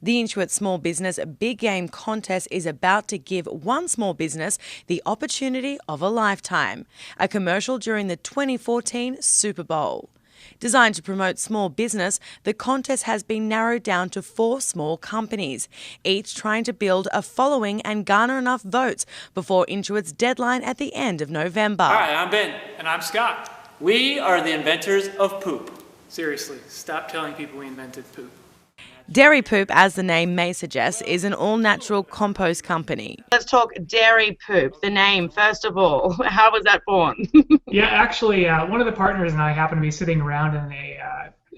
The Intuit Small Business Big Game Contest is about to give one small business the opportunity of a lifetime, a commercial during the 2014 Super Bowl. Designed to promote small business, the contest has been narrowed down to 4 small companies, each trying to build a following and garner enough votes before Intuit's deadline at the end of November. Hi, I'm Ben. And I'm Scott. We are the inventors of poop. Seriously, stop telling people we invented poop. Dairy Poop, as the name may suggest, is an all-natural compost company. Let's talk Dairy Poop, the name, first of all. How was that born? Yeah, actually, one of the partners and I happened to be sitting around in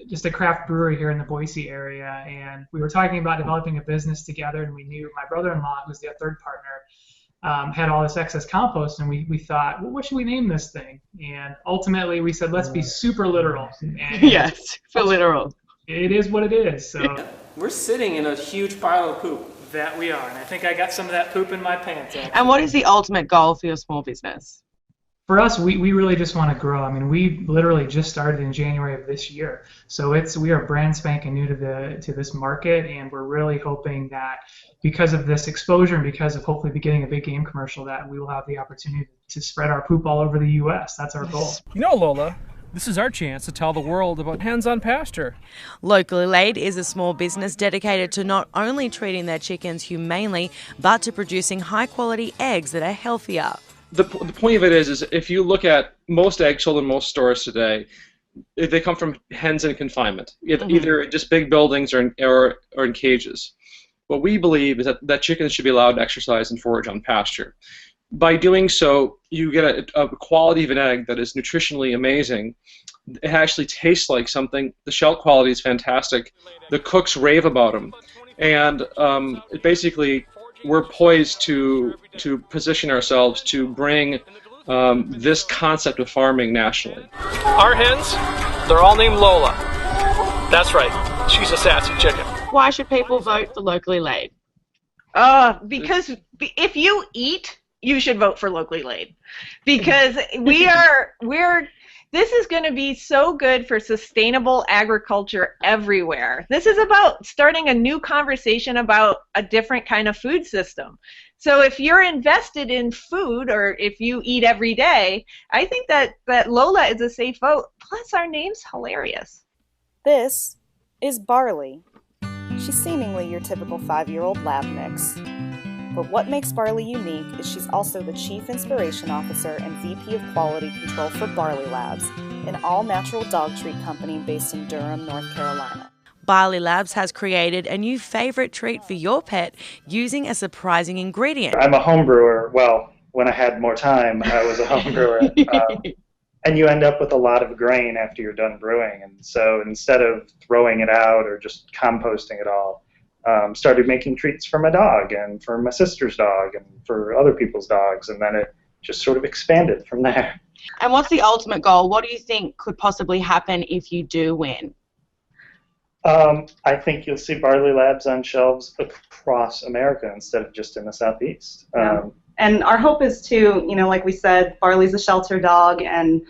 just a craft brewery here in the Boise area, and we were talking about developing a business together, and we knew my brother-in-law, who's the third partner, had all this excess compost, and we thought, well, what should we name this thing? And ultimately we said, let's be super literal. And yes, for literal. It is what it is. So We're sitting in a huge pile of poop. That we are, and I think I got some of that poop in my pants. Actually. And what is the ultimate goal for your small business? for us, we really just want to grow. I mean, we literally just started in January of this year, so we are brand spanking new to this market, and we're really hoping that because of this exposure and because of hopefully beginning a big game commercial, that we will have the opportunity to spread our poop all over the U.S. That's our goal. You know, Lola, this is our chance to tell the world about Hens on Pasture. Locally Laid is a small business dedicated to not only treating their chickens humanely, but to producing high-quality eggs that are healthier. The point of it is if you look at most eggs sold in most stores today, they come from hens in confinement, either just big buildings or in cages. What we believe is that chickens should be allowed to exercise and forage on pasture. By doing so, you get a quality of an egg that is nutritionally amazing. It actually tastes like something. The shell quality is fantastic. The cooks rave about them. And basically, we're poised to position ourselves to bring this concept of farming nationally. Our hens, they're all named Lola. That's right, she's a sassy chicken. Why should people vote for Locally Laid? Because if you eat, you should vote for Locally Laid, because this is going to be so good for sustainable agriculture everywhere. This is about starting a new conversation about a different kind of food system. So if you're invested in food, or if you eat every day, I think that Lola is a safe vote. Plus, our name's hilarious. This is Barley. She's seemingly your typical 5-year-old lab mix. But what makes Barley unique is she's also the Chief Inspiration Officer and VP of Quality Control for Barley Labs, an all-natural dog treat company based in Durham, North Carolina. Barley Labs has created a new favorite treat for your pet using a surprising ingredient. I'm a home brewer. Well, when I had more time, I was a home brewer. And you end up with a lot of grain after you're done brewing. And so instead of throwing it out or just composting it all, started making treats for my dog and for my sister's dog and for other people's dogs, and then it just sort of expanded from there. And what's the ultimate goal? What do you think could possibly happen if you do win? I think you'll see Barley Labs on shelves across America instead of just in the Southeast. And our hope is to, like we said, Barley's a shelter dog, and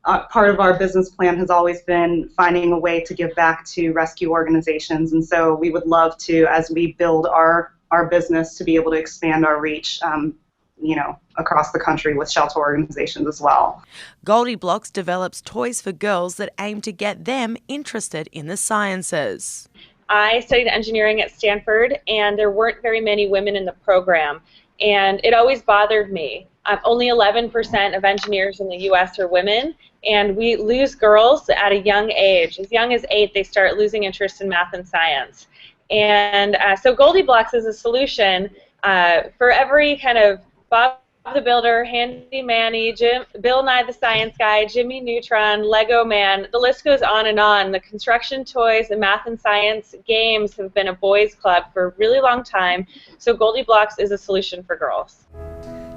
part of our business plan has always been finding a way to give back to rescue organizations, and so we would love to, as we build our business, to be able to expand our reach, across the country with shelter organizations as well. Goldie Blocks develops toys for girls that aim to get them interested in the sciences. I studied engineering at Stanford, and there weren't very many women in the program, and it always bothered me. Only 11% of engineers in the U.S. are women, and we lose girls at a young age. As young as 8, they start losing interest in math and science. And so Goldie Blocks is a solution for every kind of Bob the Builder, Handy Manny, Bill Nye the Science Guy, Jimmy Neutron, Lego Man. The list goes on and on. The construction toys, the math and science games have been a boys' club for a really long time, so Goldie Blocks is a solution for girls.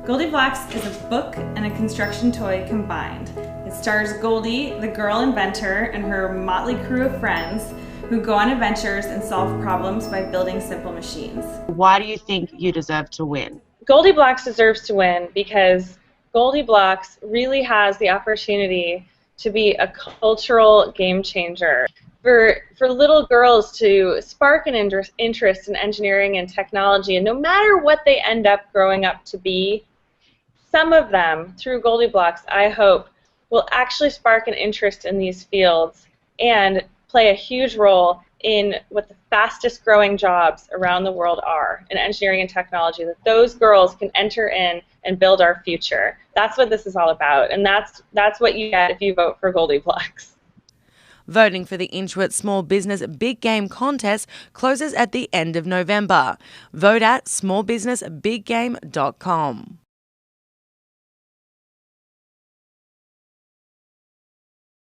Goldie Blocks is a book and a construction toy combined. It stars Goldie, the girl inventor, and her motley crew of friends who go on adventures and solve problems by building simple machines. Why do you think you deserve to win? Goldie Blocks deserves to win because Goldie Blocks really has the opportunity to be a cultural game changer. for little girls to spark an interest in engineering and technology, and no matter what they end up growing up to be, some of them, through Goldie Blocks, I hope, will actually spark an interest in these fields and play a huge role in what the fastest growing jobs around the world are in engineering and technology, that those girls can enter in and build our future. That's what this is all about, and that's what you get if you vote for Goldie Blocks. Voting for the Intuit Small Business Big Game contest closes at the end of November. Vote at smallbusinessbiggame.com.